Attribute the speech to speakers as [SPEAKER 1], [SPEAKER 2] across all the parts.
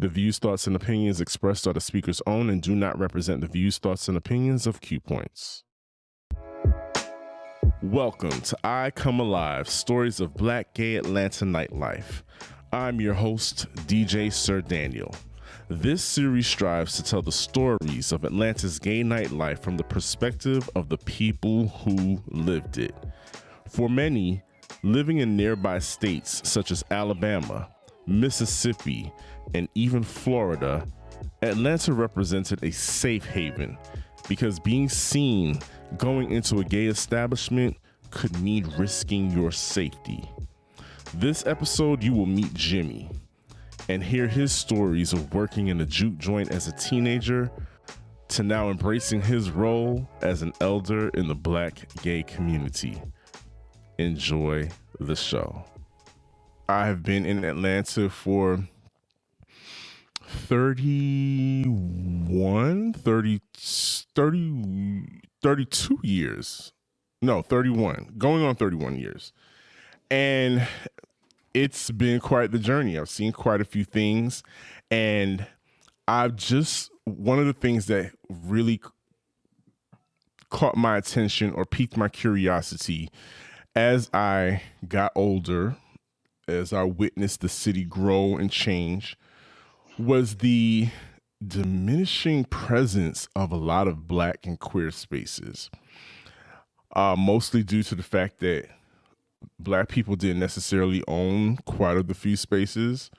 [SPEAKER 1] The views, thoughts, and opinions expressed are the speaker's own and do not represent the views, thoughts, and opinions of Q Points. Welcome to I Come Alive, Stories of Black Gay Atlanta Nightlife. I'm your host, DJ Sir Daniel. This series strives to tell the stories of Atlanta's gay nightlife from the perspective of the people who lived it. For many, living in nearby states such as Alabama, Mississippi, and even Florida, Atlanta represented a safe haven because being seen going into a gay establishment could mean risking your safety. This episode, you will meet Jimmie and hear his stories of working in a juke joint as a teenager to now embracing his role as an elder in the Black gay community. Enjoy the show. I have been in Atlanta for 32 years. No, 31. Going on 31 years. And it's been quite the journey. I've seen quite a few things. And one of the things that really caught my attention or piqued my curiosity as I got older, as I witnessed the city grow and change, was the diminishing presence of a lot of Black and queer spaces, mostly due to the fact that Black people didn't necessarily own quite a few spaces,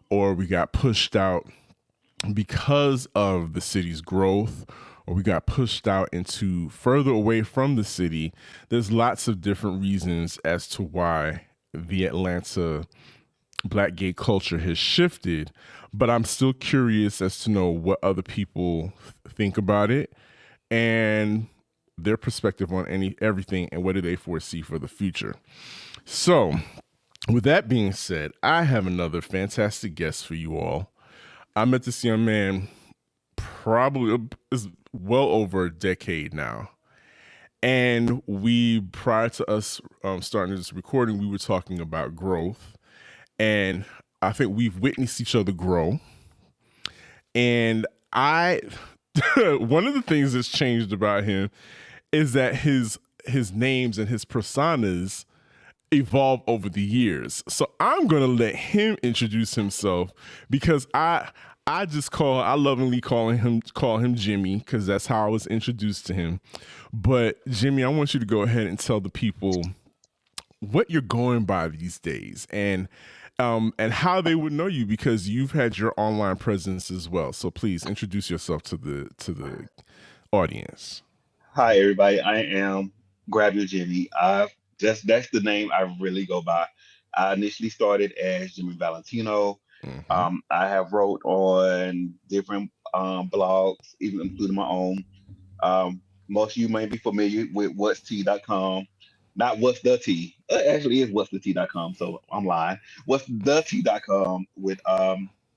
[SPEAKER 1] or we got pushed out because of the city's growth, or we got pushed out into further away from the city. There's lots of different reasons as to why the Atlanta Black gay culture has shifted, but I'm still curious as to know what other people think about it and their perspective on everything and what do they foresee for the future. So with that being said, I have another fantastic guest for you all. I met this young man probably is well over a decade now. And prior to us starting this recording, we were talking about growth. And I think we've witnessed each other grow. And one of the things that's changed about him is that his names and his personas evolve over the years. So I'm going to let him introduce himself because I lovingly call him Jimmie because that's how I was introduced to him. But Jimmie, I want you to go ahead and tell the people what you're going by these days and how they would know you because you've had your online presence as well. So please introduce yourself to the audience.
[SPEAKER 2] Hi, everybody. I am Grab Your Jimmie. That's the name I really go by. I initially started as Jimmie Valentino. I have wrote on different blogs, even including my own. Most of you may be familiar with what's not what's the tea. Actually, is what's the tea.com. So I'm lying. What's the tea.com with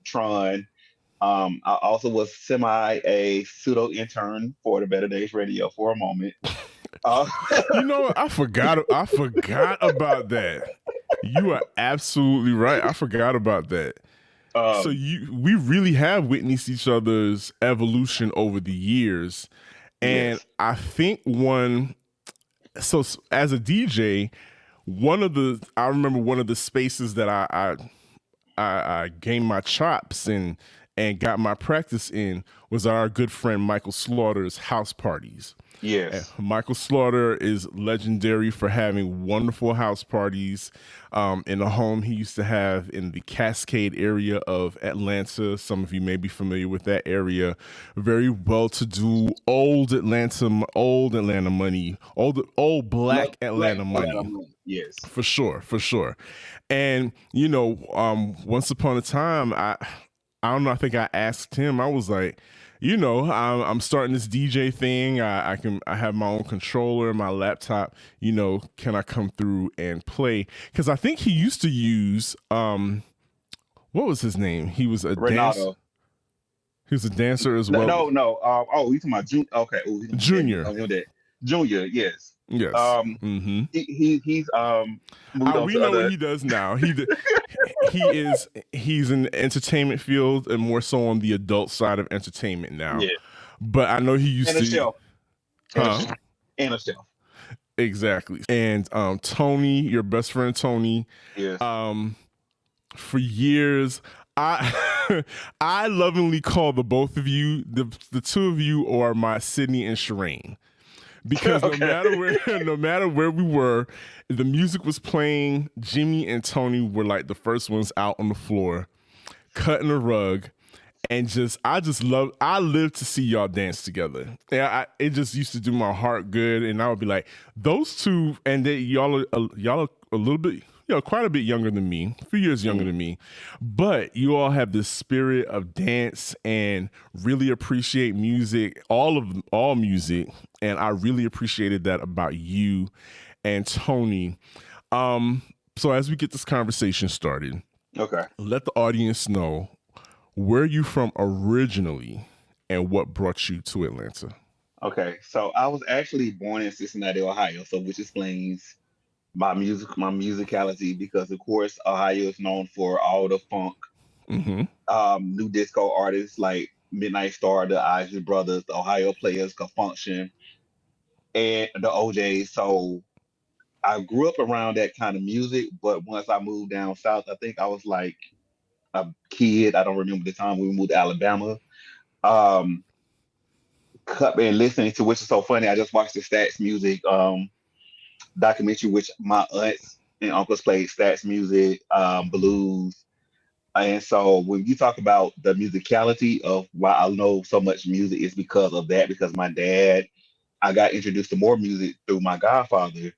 [SPEAKER 2] Tron. I also was a pseudo intern for the Better Days Radio for a moment.
[SPEAKER 1] I forgot about that. You are absolutely right. I forgot about that. So we really have witnessed each other's evolution over the years. And yes. I think so as a DJ, I remember one of the spaces that I gained my chops and got my practice in was our good friend Michael Slaughter's house parties.
[SPEAKER 2] Yes.
[SPEAKER 1] Michael Slaughter is legendary for having wonderful house parties in a home he used to have in the Cascade area of Atlanta. Some of you may be familiar with that area. Very well-to-do, old Atlanta money, old Black Atlanta money.
[SPEAKER 2] Yes.
[SPEAKER 1] For sure. And, once upon a time, I don't know, I think I asked him, I was like, I'm starting this DJ thing. I have my own controller, my laptop, can I come through and play? Because I think he used to use, what was his name? He was a dancer. He was a dancer as well.
[SPEAKER 2] No. You talking about Junior? Okay.
[SPEAKER 1] Junior.
[SPEAKER 2] Junior, yes.
[SPEAKER 1] Yes.
[SPEAKER 2] Um,
[SPEAKER 1] Mm-hmm.
[SPEAKER 2] he's moved on
[SPEAKER 1] We
[SPEAKER 2] to
[SPEAKER 1] know what
[SPEAKER 2] other.
[SPEAKER 1] he does now. He's in the entertainment field and more so on the adult side of entertainment now.
[SPEAKER 2] Yeah,
[SPEAKER 1] But I know he used
[SPEAKER 2] and a
[SPEAKER 1] to,
[SPEAKER 2] shelf, and a
[SPEAKER 1] huh?
[SPEAKER 2] shelf, and a shelf.
[SPEAKER 1] Exactly. And Tony, your best friend Tony,
[SPEAKER 2] Yes.
[SPEAKER 1] um, for years, I I lovingly call the both of you, the two of you are my Sydney and Shireen. Because
[SPEAKER 2] Okay.
[SPEAKER 1] no matter where we were, the music was playing. Jimmie and Tony were like the first ones out on the floor, cutting a rug, and I live to see y'all dance together. Yeah, it just used to do my heart good, and I would be like, those two, and y'all are a little bit, quite a bit younger than me, a few years younger
[SPEAKER 2] Mm.
[SPEAKER 1] than me, but you all have this spirit of dance and really appreciate music, all music, and I really appreciated that about you and Tony. Um, so as we get this conversation started,
[SPEAKER 2] Okay.
[SPEAKER 1] let the audience know where you from originally and what brought you to Atlanta.
[SPEAKER 2] Okay. So I was actually born in Cincinnati, Ohio, so which explains my musicality because of course Ohio is known for all the funk,
[SPEAKER 1] Mm-hmm.
[SPEAKER 2] new disco artists like Midnight Star, the Isley Brothers, the Ohio Players, Function, and the OJs. So I grew up around that kind of music, but once I moved down south, I think I was like a kid. I don't remember the time we moved to Alabama. Um, cut and listening to, which is so funny. I just watched the Stats Music documentary, which my aunts and uncles played Stats Music, blues. And so when you talk about the musicality of why I know so much music is because of that, because my dad, I got introduced to more music through my godfather.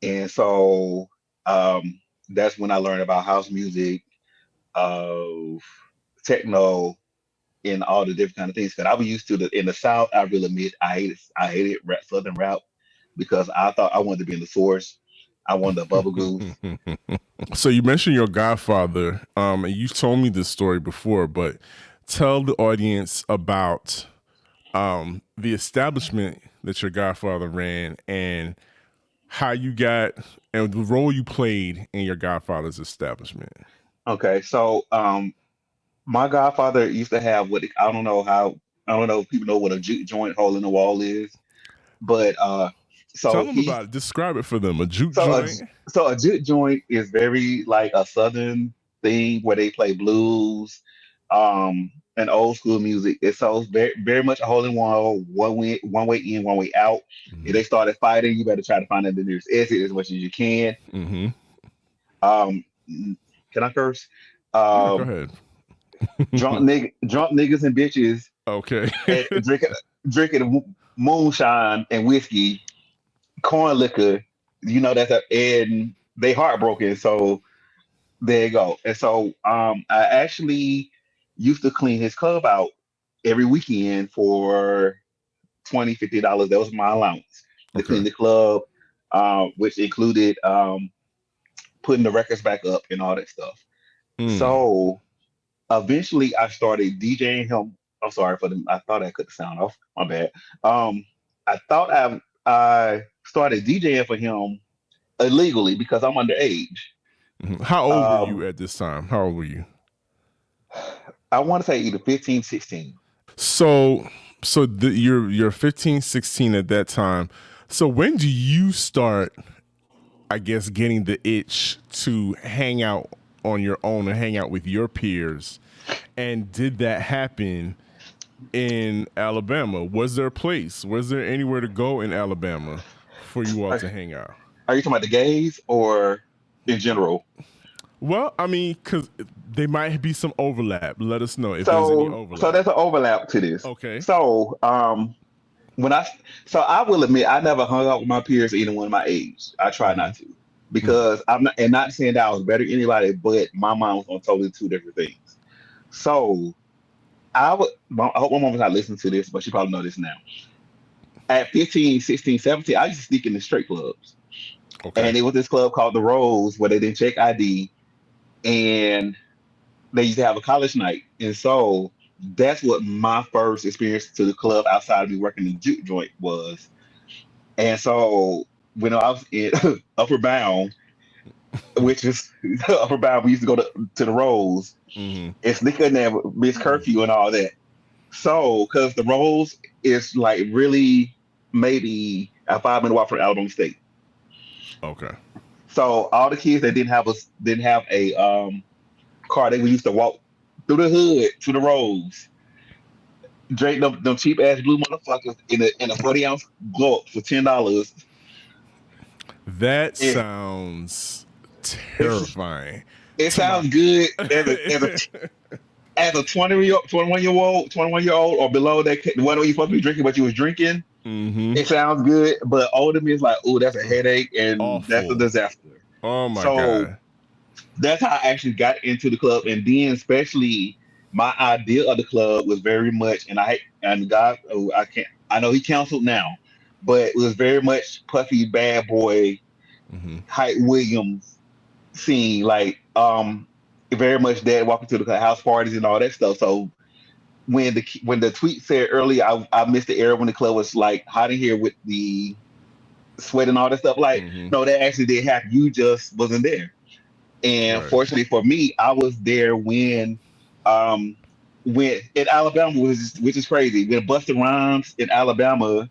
[SPEAKER 2] And so that's when I learned about house music, uh, techno, and all the different kind of things. Because I was used to the in the South, I really admit I hated rap, Southern rap because I thought I wanted to be in the source. I wanted the bubble goose.
[SPEAKER 1] So you mentioned your godfather, and you told me this story before, but tell the audience about the establishment that your godfather ran and how you got and the role you played in your godfather's establishment.
[SPEAKER 2] Okay, so my godfather used to have I don't know if people know what a juke joint hole in the wall is, but
[SPEAKER 1] Tell
[SPEAKER 2] so
[SPEAKER 1] them
[SPEAKER 2] he
[SPEAKER 1] about it. Describe it for them. A juke
[SPEAKER 2] so a
[SPEAKER 1] joint.
[SPEAKER 2] so a juke joint is very like a southern thing where they play blues, and old school music. It's so very much a hole in wall, one way in, one way out. If
[SPEAKER 1] Mm-hmm.
[SPEAKER 2] they started fighting, you better try to find the nearest exit as much as you can.
[SPEAKER 1] Mm-hmm.
[SPEAKER 2] Um, can I curse?
[SPEAKER 1] Yeah, go
[SPEAKER 2] Um,
[SPEAKER 1] ahead.
[SPEAKER 2] drunk niggas and bitches
[SPEAKER 1] Okay.
[SPEAKER 2] and drinking moonshine and whiskey, corn liquor. And they heartbroken. So there you go. And so I actually used to clean his club out every weekend for $20, $50. That was my allowance to
[SPEAKER 1] Okay.
[SPEAKER 2] clean the club, which included putting the records back up and all that stuff.
[SPEAKER 1] Mm.
[SPEAKER 2] So eventually I started DJing him. I'm sorry for the I thought I cut the sound off. My bad. I thought I started DJing for him illegally because I'm underage.
[SPEAKER 1] Mhm. How old were
[SPEAKER 2] Um,
[SPEAKER 1] you at this time? How old were you?
[SPEAKER 2] I want to say either 15, 16.
[SPEAKER 1] So you're 15, 16 at that time. So when do you start, I guess, getting the itch to hang out on your own and hang out with your peers? And did that happen in Alabama? Was there a place? Was there anywhere to go in Alabama for you all
[SPEAKER 2] Are,
[SPEAKER 1] to hang out?
[SPEAKER 2] are you talking about the gays or in general?
[SPEAKER 1] Well, I mean, because there might be some overlap. Let us know if there's any
[SPEAKER 2] So
[SPEAKER 1] overlap.
[SPEAKER 2] there's an overlap to this.
[SPEAKER 1] Okay.
[SPEAKER 2] So when I so I will admit I never hung out with my peers, either one of my age. I try
[SPEAKER 1] Mm-hmm.
[SPEAKER 2] not to because not saying that I was better than anybody, but my mind was on totally two different things. So I hope my mom's not listening to this, but she probably know this now. At 15, 16, 17, I used to sneak in the straight clubs.
[SPEAKER 1] Okay.
[SPEAKER 2] And it was this club called the Rose where they didn't check ID and they used to have a college night. And so that's what my first experience to the club outside of me working the juke joint was. And so when I was in Upper Bound, which is Upper Bound, we used to go to the Rose.
[SPEAKER 1] Mm-hmm.
[SPEAKER 2] It's sneaker in there, Miss Curfew and all that. So, because the Rose is like really maybe a 5 minute walk from Alabama State.
[SPEAKER 1] Okay.
[SPEAKER 2] So all the kids that didn't have a car, they used to walk through the hood to the Rose, drink them cheap ass blue motherfuckers in a 40 ounce glow up for $10.
[SPEAKER 1] That
[SPEAKER 2] It
[SPEAKER 1] sounds
[SPEAKER 2] it's
[SPEAKER 1] terrifying
[SPEAKER 2] it
[SPEAKER 1] to my.
[SPEAKER 2] sounds good as a 21 year old or below that what are you supposed to be drinking, but you was drinking.
[SPEAKER 1] Mm-hmm.
[SPEAKER 2] It sounds good, but older me is like, oh, that's a headache and that's a
[SPEAKER 1] Awful.
[SPEAKER 2] disaster.
[SPEAKER 1] Oh my
[SPEAKER 2] So
[SPEAKER 1] god.
[SPEAKER 2] that's how I actually got into the club, and then especially my idea of the club was very much, and God, oh, I can't, I know he canceled now, but it was very much Puffy Bad Boy,
[SPEAKER 1] Mm-hmm.
[SPEAKER 2] Hype Williams scene, like very much that walking to the house parties and all that stuff. So when the tweet said earlier, I missed the era when the club was like hot in here with the sweat and all that stuff. Like,
[SPEAKER 1] Mm-hmm.
[SPEAKER 2] no, that actually did happen. You just wasn't there. And
[SPEAKER 1] Right.
[SPEAKER 2] fortunately for me, I was there um, when in Alabama, which is crazy. When Busta Rhymes in Alabama,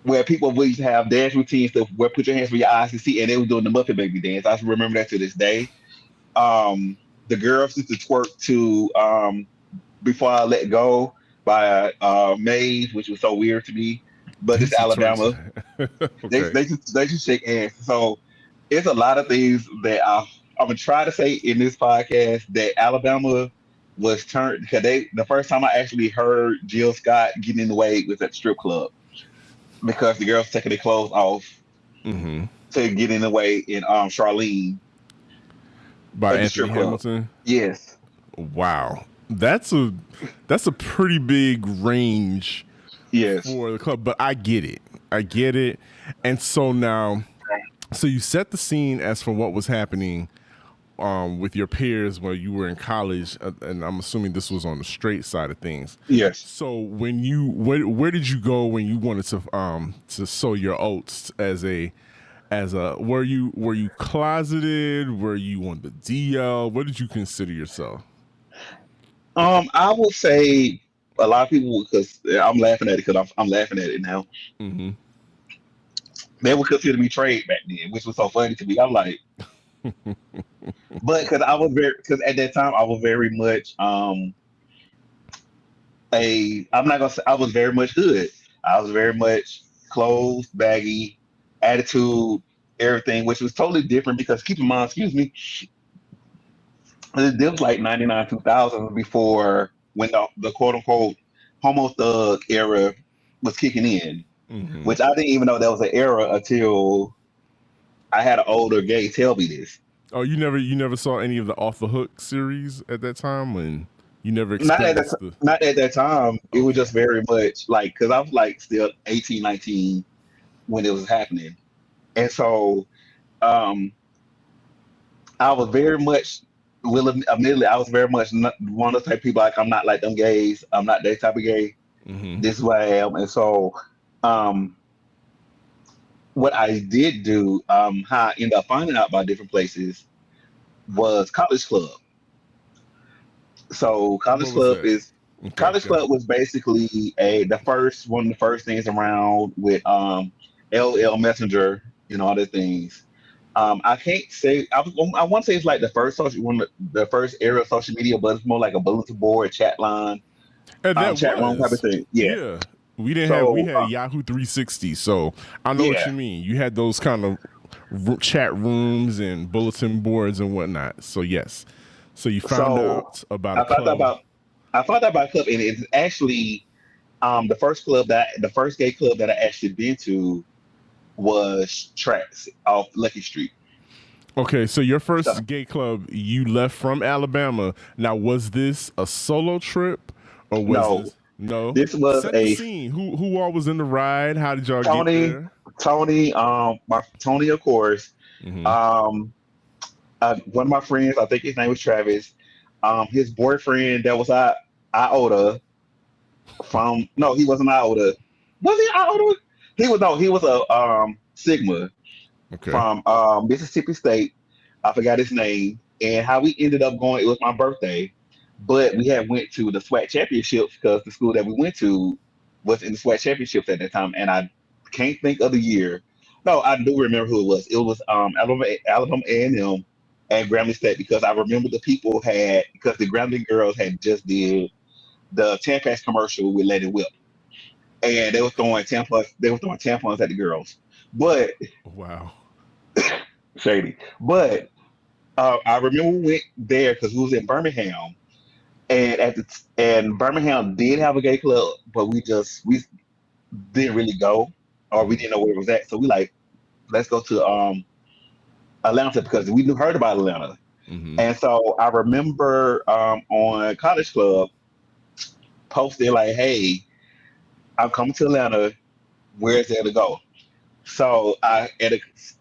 [SPEAKER 2] where people would used to have dance routines to where put your hands where your eyes can see, and they were doing the Muppet Baby dance. I remember that to this day. The girls used to twerk to "Before I Let Go" by Maze, which was so weird to me. But it's
[SPEAKER 1] This is twerks.
[SPEAKER 2] Alabama.
[SPEAKER 1] Okay.
[SPEAKER 2] They just shake hands. So it's a lot of things that I'm gonna try to say in this podcast that Alabama was turned because the first time I actually heard Jill Scott getting in the way was at the strip club because the girls taking their clothes off
[SPEAKER 1] Mm-hmm.
[SPEAKER 2] to get in the way in Charlene
[SPEAKER 1] By
[SPEAKER 2] at the
[SPEAKER 1] Anthony
[SPEAKER 2] strip club.
[SPEAKER 1] Hamilton.
[SPEAKER 2] Yes.
[SPEAKER 1] Wow. That's a pretty big range
[SPEAKER 2] Yes.
[SPEAKER 1] for the club, but I get it. I get it. And so now, so you set the scene as for what was happening with your peers when you were in college, and I'm assuming this was on the straight side of things.
[SPEAKER 2] Yes.
[SPEAKER 1] So when where did you go when you wanted to sow your oats as a were you closeted? Were you on the DL? What did you consider yourself?
[SPEAKER 2] I will say a lot of people because I'm laughing at it because I'm laughing at it now.
[SPEAKER 1] Mm-hmm.
[SPEAKER 2] They would consider me trade back then, which was so funny to me. I'm like, but because at that time I was very much I'm not gonna say I was very much hood. I was very much clothes, baggy, attitude, everything, which was totally different because keep in mind, excuse me, this was like 99, 2000 before when the quote unquote homo thug era was kicking in,
[SPEAKER 1] Mm-hmm.
[SPEAKER 2] which I didn't even know that was an era until I had an older gay tell me this.
[SPEAKER 1] Oh, you never saw any of the Off the Hook series at that time when you never
[SPEAKER 2] Not at
[SPEAKER 1] experienced the.
[SPEAKER 2] not at that time. It was
[SPEAKER 1] Okay.
[SPEAKER 2] just very much like because I was like still 18, 19 when it was happening. And so um, I was very much admittedly, I was very much one of the type of people like I'm not like them gays. I'm not that type of gay.
[SPEAKER 1] Mm-hmm.
[SPEAKER 2] This is what I am. And so um, what I did do, how I ended up finding out about different places was college club. So
[SPEAKER 1] What was that? Okay,
[SPEAKER 2] college
[SPEAKER 1] go ahead.
[SPEAKER 2] club was basically a the first one of the first things around with LL Messenger and all the things. I can't say I want to say it's like the first the first era of social media, but it's more like a bulletin board, chat line,
[SPEAKER 1] And that
[SPEAKER 2] chat room type of
[SPEAKER 1] was,
[SPEAKER 2] thing. Yeah.
[SPEAKER 1] yeah. We
[SPEAKER 2] So
[SPEAKER 1] had Yahoo 360, so I know what
[SPEAKER 2] yeah.
[SPEAKER 1] you mean. You had those kind of chat rooms and bulletin boards and whatnot. So yes, so you found
[SPEAKER 2] So
[SPEAKER 1] out about a
[SPEAKER 2] I thought
[SPEAKER 1] club.
[SPEAKER 2] about I thought about club, and it's actually the first gay club that I actually been to was Tracks off Lucky Street.
[SPEAKER 1] Okay, so your
[SPEAKER 2] So
[SPEAKER 1] first gay club, you left from Alabama. Now, was this a solo trip or was
[SPEAKER 2] no,
[SPEAKER 1] this no?
[SPEAKER 2] this was
[SPEAKER 1] Set the
[SPEAKER 2] a
[SPEAKER 1] scene. Who all was in the ride? How did y'all get
[SPEAKER 2] Tony,
[SPEAKER 1] there?
[SPEAKER 2] Tony, of course.
[SPEAKER 1] Mm-hmm.
[SPEAKER 2] Um, one of my friends, I think his name was Travis. His boyfriend that was Iota from no, he wasn't Iota. Was he Iota? He was no, he was a Sigma
[SPEAKER 1] Okay.
[SPEAKER 2] from Mississippi State. I forgot his name, and how we ended up going. It was my birthday, but we had went to the SWAT championships because the school that we went to was in the SWAT championships at that time, and I can't think of the year. No, I do remember who it was. It was Alabama A&M and Grambling State because I remember the people had because the Grambling girls had just did the Tampax commercial with Let It Whip, and they were throwing tampons. They were throwing tampons at the girls, but
[SPEAKER 1] Wow.
[SPEAKER 2] shady. But I remember we went there because we was in Birmingham, and and Birmingham did have a gay club, but we didn't really go, or we
[SPEAKER 1] Mm-hmm.
[SPEAKER 2] didn't know where it was at. So we like let's go to Atlanta because we knew heard about Atlanta.
[SPEAKER 1] Mm-hmm.
[SPEAKER 2] And so I remember on College Club posted like, "Hey, I'm coming to Atlanta. Where's there to go?" So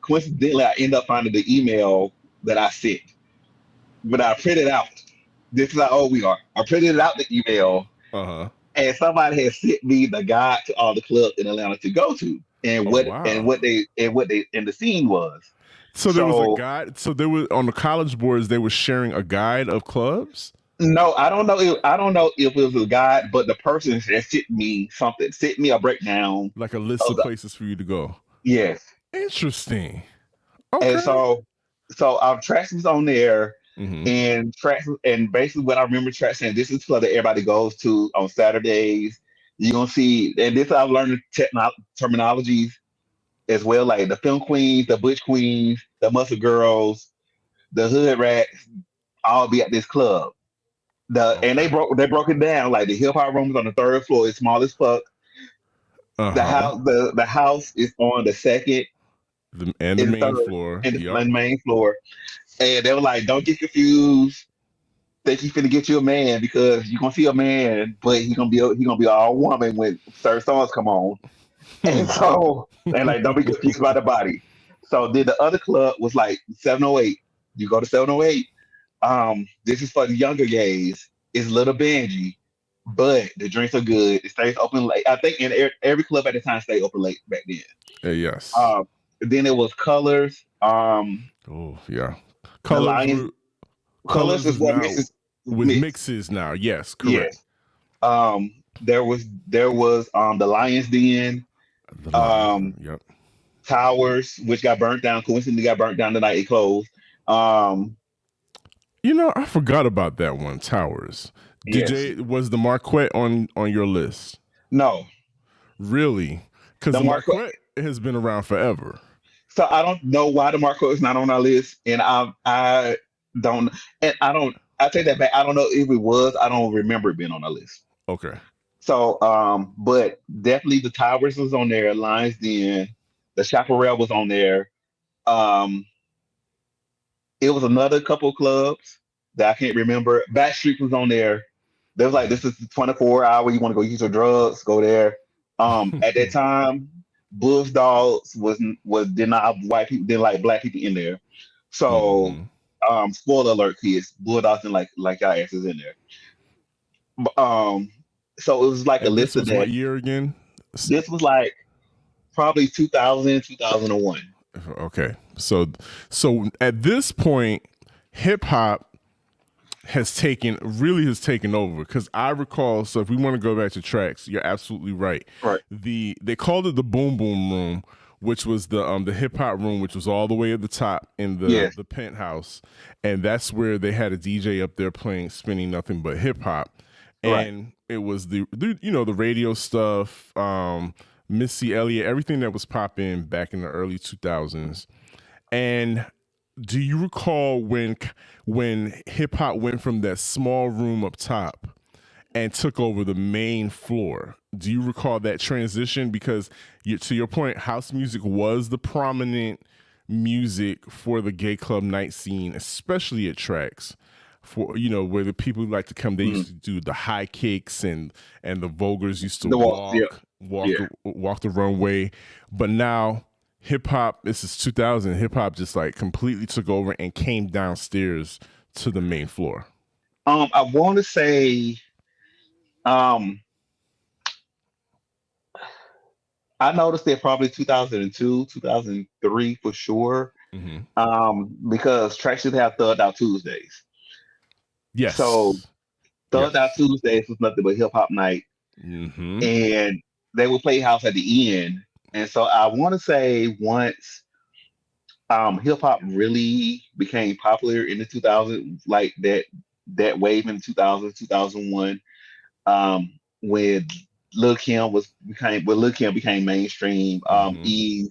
[SPEAKER 2] coincidentally I end up finding the email that I sent, but I printed out. This is how old we are. I printed out the email,
[SPEAKER 1] Uh-huh.
[SPEAKER 2] and somebody had sent me the guide to all the clubs in Atlanta to go to, and
[SPEAKER 1] Oh wow.
[SPEAKER 2] what they and the scene was.
[SPEAKER 1] So there was a
[SPEAKER 2] So
[SPEAKER 1] guide. So there was on the college boards they were sharing a guide of clubs,
[SPEAKER 2] no, I don't know if it was a guide, but the person that sent me something, sent me a breakdown
[SPEAKER 1] like a list
[SPEAKER 2] of
[SPEAKER 1] of
[SPEAKER 2] the
[SPEAKER 1] places for you to go.
[SPEAKER 2] yes,
[SPEAKER 1] Interesting.
[SPEAKER 2] and
[SPEAKER 1] Okay.
[SPEAKER 2] so our tracks was on there,
[SPEAKER 1] Mm-hmm.
[SPEAKER 2] and tracks and basically what I remember tracks saying this is club that everybody goes to on Saturdays. You're gonna see, and this I've learned terminologies as well, like the film queens, the butch queens, the muscle girls, the hood rats, all be at this club. And
[SPEAKER 1] Okay.
[SPEAKER 2] they broke it down like the hip hop room is on the third floor, it's small as fuck.
[SPEAKER 1] Uh-huh.
[SPEAKER 2] The house is on the second
[SPEAKER 1] And the
[SPEAKER 2] and
[SPEAKER 1] main
[SPEAKER 2] third
[SPEAKER 1] floor.
[SPEAKER 2] and
[SPEAKER 1] Yep.
[SPEAKER 2] the main floor. And they were like, don't get confused. Think you finna get you a man because you gonna see a man, but he gonna be all woman when certain songs come on. And
[SPEAKER 1] Hmm.
[SPEAKER 2] so and like don't be confused by the body. So then the other club was like 708. You go to 708. This is for the younger gays. It's a little bangy, but the drinks are good. It stays open late. I think in every club at the time stayed open late back then.
[SPEAKER 1] Yes.
[SPEAKER 2] Um, then it was Colors.
[SPEAKER 1] Oh yeah.
[SPEAKER 2] The
[SPEAKER 1] Colors
[SPEAKER 2] Lions.
[SPEAKER 1] were
[SPEAKER 2] Colors
[SPEAKER 1] colors
[SPEAKER 2] is
[SPEAKER 1] is
[SPEAKER 2] what
[SPEAKER 1] now
[SPEAKER 2] mixes
[SPEAKER 1] with
[SPEAKER 2] mix.
[SPEAKER 1] mixes now. Yes, correct.
[SPEAKER 2] Yes. There was the Lions Den,
[SPEAKER 1] The lines.
[SPEAKER 2] um,
[SPEAKER 1] Yep.
[SPEAKER 2] Towers, which got burnt down. Coincidentally, got burnt down the night it closed. Um,
[SPEAKER 1] You know, I forgot about that one. Towers.
[SPEAKER 2] yes.
[SPEAKER 1] Was the Marquette on your list?
[SPEAKER 2] No.
[SPEAKER 1] Really? Because
[SPEAKER 2] The
[SPEAKER 1] the
[SPEAKER 2] Marco.
[SPEAKER 1] Marquette has been around forever.
[SPEAKER 2] So I don't know why the Marco is not on our list, and I don't and I don't. I take that back. I don't know if it was. I don't remember it being on our list.
[SPEAKER 1] Okay.
[SPEAKER 2] So, but definitely the Towers was on there. Lions Den, the Chaparral was on there. Um, it was another couple of clubs that I can't remember. Backstreet was on there. They was like,
[SPEAKER 1] Mhm.
[SPEAKER 2] this is the 24 hour. You want to go use your drugs? Go there. At that time, Bulls Dogs was did not have white people, didn't like black people in there. So,
[SPEAKER 1] Mhm.
[SPEAKER 2] spoiler alert, kids, Bulldogs didn't like y'all asses in there. So it was like a
[SPEAKER 1] And this
[SPEAKER 2] list of
[SPEAKER 1] was what
[SPEAKER 2] that.
[SPEAKER 1] year again?
[SPEAKER 2] This was like probably 2000, 2001.
[SPEAKER 1] Okay. So at this point, hip hop has taken over because I recall. So if we want to go back to tracks, you're absolutely right.
[SPEAKER 2] Right.
[SPEAKER 1] They called it the boom boom room, which was the hip hop room, which was all the way at the top in
[SPEAKER 2] Yes.
[SPEAKER 1] the penthouse, and that's where they had a DJ up there playing spinning nothing but hip hop,
[SPEAKER 2] Right.
[SPEAKER 1] and it was the the radio stuff, Missy Elliott, everything that was popping back in the early 2000s, and do you recall when hip hop went from that small room up top and took over the main floor? Do you recall that transition? Because to your point, house music was the prominent music for the gay club night scene, especially at tracks. For where the people who like to come, they
[SPEAKER 2] Mhm.
[SPEAKER 1] used to do the high kicks and the vulgars used to
[SPEAKER 2] The walls. Yeah. Yeah.
[SPEAKER 1] walk the runway. But now hip hop, this is 2000. Hip hop just like completely took over and came downstairs to the main floor.
[SPEAKER 2] I want to say, um, I noticed it probably 2002, 2003 for sure.
[SPEAKER 1] Mm-hmm.
[SPEAKER 2] Because tracks used to have Thugged Out Tuesdays. So
[SPEAKER 1] Yes.
[SPEAKER 2] Thugged Out
[SPEAKER 1] Yes.
[SPEAKER 2] Tuesdays was nothing but hip hop night,
[SPEAKER 1] Mm-hmm.
[SPEAKER 2] and they would play house at the end. And so I want to say once hip hop really became popular in the 2000s, like that wave in 2000, 2001, when Lil Kim became mainstream,
[SPEAKER 1] Mm-hmm.
[SPEAKER 2] Eve,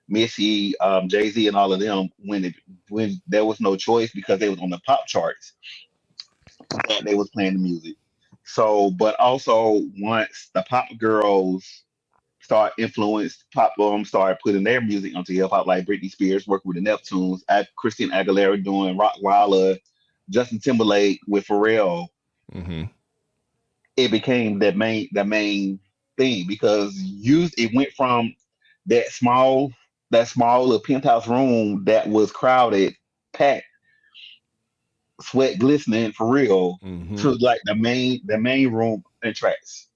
[SPEAKER 2] Missy, Jay Z, and all of them, when there was no choice because they was on the pop charts that they was playing the music. So, but also once the pop girls start influenced, pop started putting their music onto hip hop, like Britney Spears working with the Neptunes, Christina Aguilera doing Rockwaller, Justin Timberlake with Pharrell.
[SPEAKER 1] Mm-hmm.
[SPEAKER 2] It became the main thing because it went from that small little penthouse room that was crowded, packed, sweat glistening for real,
[SPEAKER 1] Mm-hmm.
[SPEAKER 2] to like the main room and tracks.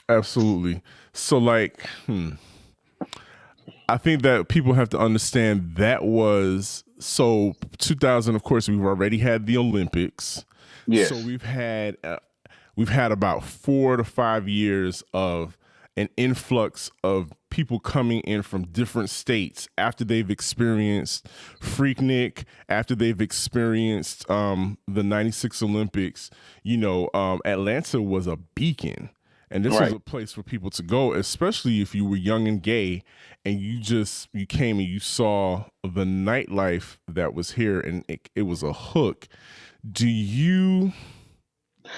[SPEAKER 1] Absolutely. So like, I think that people have to understand that was so 2000. Of course, we've already had the Olympics, so
[SPEAKER 2] Yes,
[SPEAKER 1] we've had about 4 to 5 years of an influx of people coming in from different states after they've experienced Freaknik, after they've experienced the '96 Olympics. Atlanta was a beacon. And this was
[SPEAKER 2] right.
[SPEAKER 1] a place for people to go, especially if you were young and gay and you came and you saw the nightlife that was here, and it was a hook. Do you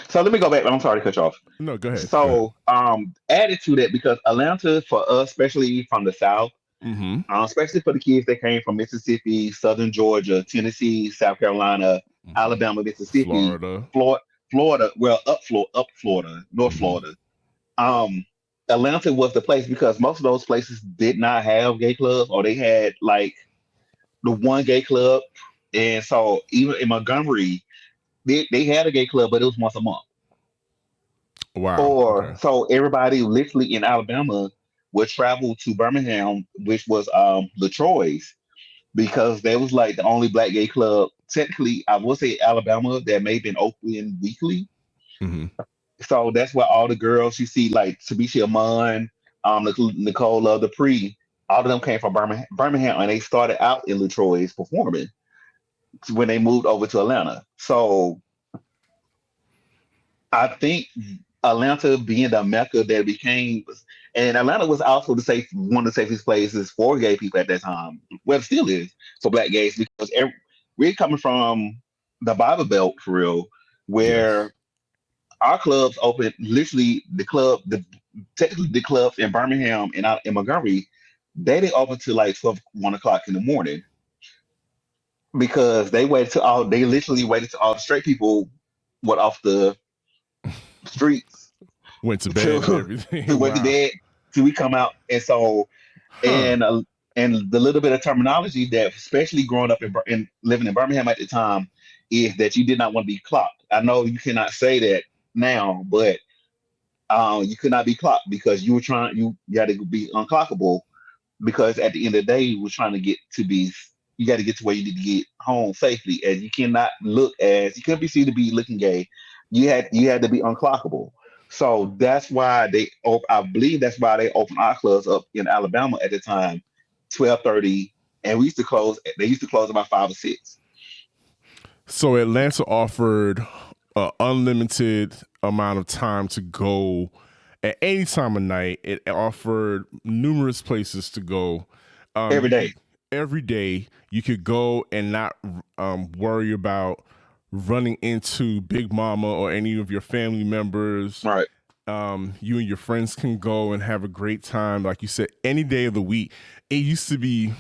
[SPEAKER 2] So let me go back. I'm sorry to cut you off.
[SPEAKER 1] No, go ahead. Go ahead.
[SPEAKER 2] So added to that, because Atlanta for us, especially from the South,
[SPEAKER 1] Mm-hmm.
[SPEAKER 2] especially for the kids that came from Mississippi, Southern Georgia, Tennessee, South Carolina,
[SPEAKER 1] Mm-hmm.
[SPEAKER 2] Alabama, Mississippi,
[SPEAKER 1] Florida.
[SPEAKER 2] Florida, Florida, well, up Florida, North
[SPEAKER 1] Mm-hmm.
[SPEAKER 2] Florida. Um, Atlanta was the place because most of those places did not have gay clubs, or they had like the one gay club. And so even in Montgomery, they had a gay club, but it was once a month.
[SPEAKER 1] Wow.
[SPEAKER 2] Or
[SPEAKER 1] Okay.
[SPEAKER 2] so everybody literally in Alabama would travel to Birmingham, which was Latroy's, because they was like the only black gay club. Technically, I will say Alabama that may have been open weekly.
[SPEAKER 1] Mm-hmm.
[SPEAKER 2] So that's where all the girls you see, like Tabisha Amon, Nicole Dupree, all of them came from Birmingham, and they started out in Latroy's performing when they moved over to Atlanta. So I think Atlanta being the mecca that it became, and Atlanta was also one of the safest places for gay people at that time. Well, it still is for black gays because we're coming from the Bible Belt for real,
[SPEAKER 1] Yes.
[SPEAKER 2] where our clubs open literally technically the clubs in Birmingham and out in Montgomery, they didn't open till like 1 o'clock in the morning because they literally waited till all the straight people went off the streets
[SPEAKER 1] Went to bed and
[SPEAKER 2] to
[SPEAKER 1] everything.
[SPEAKER 2] to went to
[SPEAKER 1] Wow.
[SPEAKER 2] bed till we come out. And so
[SPEAKER 1] Huh.
[SPEAKER 2] and the little bit of terminology that, especially growing up in living in Birmingham at the time, is that you did not want to be clocked. I know you cannot say that now, but you could not be clocked because you had to be unclockable, because at the end of the day, you were trying to you got to get to where you need to get home safely, and you cannot you couldn't be seen to be looking gay. You had to be unclockable. So that's why I believe that's why they opened our clubs up in Alabama at the time, 12:30, and they used to close about 5 or 6.
[SPEAKER 1] So Atlanta offered an unlimited amount of time to go at any time of night. It offered numerous places to go.
[SPEAKER 2] Every
[SPEAKER 1] You
[SPEAKER 2] day.
[SPEAKER 1] could every day you could go and not worry about running into Big Mama or any of your family members.
[SPEAKER 2] Right.
[SPEAKER 1] You and your friends can go and have a great time. Like you said, any day of the week. It used to be,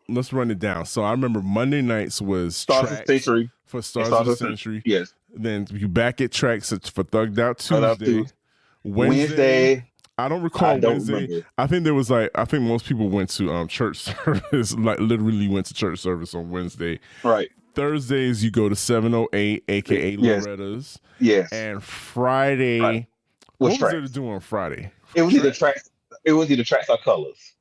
[SPEAKER 1] let's run it down. So I remember Monday nights was
[SPEAKER 2] Starts a
[SPEAKER 1] tracks
[SPEAKER 2] century.
[SPEAKER 1] for
[SPEAKER 2] It
[SPEAKER 1] Stars of
[SPEAKER 2] starts
[SPEAKER 1] the
[SPEAKER 2] a century.
[SPEAKER 1] Century.
[SPEAKER 2] Yes.
[SPEAKER 1] Then you back at tracks for Thugged Out
[SPEAKER 2] Start out to
[SPEAKER 1] Tuesday. Wednesday,
[SPEAKER 2] Wednesday.
[SPEAKER 1] I don't
[SPEAKER 2] I
[SPEAKER 1] recall
[SPEAKER 2] don't
[SPEAKER 1] Wednesday.
[SPEAKER 2] remember.
[SPEAKER 1] I think most people went to church service, like literally went to church service on Wednesday.
[SPEAKER 2] Right.
[SPEAKER 1] Thursdays you go to 708, aka
[SPEAKER 2] Yes.
[SPEAKER 1] Loretta's,
[SPEAKER 2] Yes.
[SPEAKER 1] and
[SPEAKER 2] Right.
[SPEAKER 1] Friday.
[SPEAKER 2] Was
[SPEAKER 1] What was there to
[SPEAKER 2] tracks.
[SPEAKER 1] do on Friday?
[SPEAKER 2] It was either
[SPEAKER 1] Track.
[SPEAKER 2] tracks. It was either tracks or colors.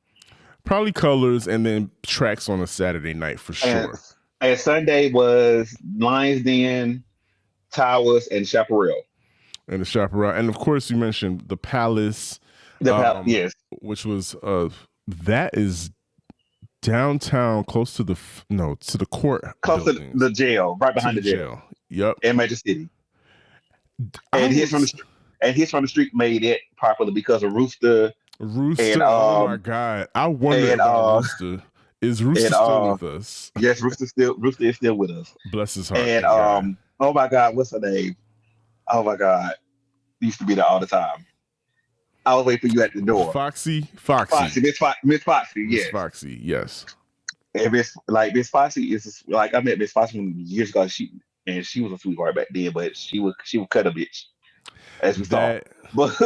[SPEAKER 1] Probably colors and then tracks on a Saturday night for
[SPEAKER 2] And
[SPEAKER 1] sure.
[SPEAKER 2] and Sunday was Lions Den, Towers, and Chaparral.
[SPEAKER 1] And the chaparral, and of course you mentioned the Palace,
[SPEAKER 2] Yes,
[SPEAKER 1] which was that is downtown, close to the no, to the court
[SPEAKER 2] close to the
[SPEAKER 1] buildings,
[SPEAKER 2] jail, right
[SPEAKER 1] to
[SPEAKER 2] behind
[SPEAKER 1] the
[SPEAKER 2] the jail
[SPEAKER 1] jail. Yep.
[SPEAKER 2] in Major City.
[SPEAKER 1] I
[SPEAKER 2] And his from the
[SPEAKER 1] was
[SPEAKER 2] street, and his from the street made it popular because of Rooster and
[SPEAKER 1] Rooster. Oh my god, I wonder
[SPEAKER 2] and
[SPEAKER 1] about Rooster. Is
[SPEAKER 2] and
[SPEAKER 1] Rooster still with us?
[SPEAKER 2] yes, Rooster is still with us.
[SPEAKER 1] Bless his heart.
[SPEAKER 2] And
[SPEAKER 1] Thank God.
[SPEAKER 2] oh my God, what's her name? Oh my God, used to be there all the time. I was waiting for you at the door.
[SPEAKER 1] Foxy,
[SPEAKER 2] Miss Foxy,
[SPEAKER 1] Miss
[SPEAKER 2] yes.
[SPEAKER 1] Foxy. Yes.
[SPEAKER 2] And Miss Foxy is like I met Miss Foxy years ago. She was a sweetheart back then, but she would cut a bitch as we saw.
[SPEAKER 1] That
[SPEAKER 2] But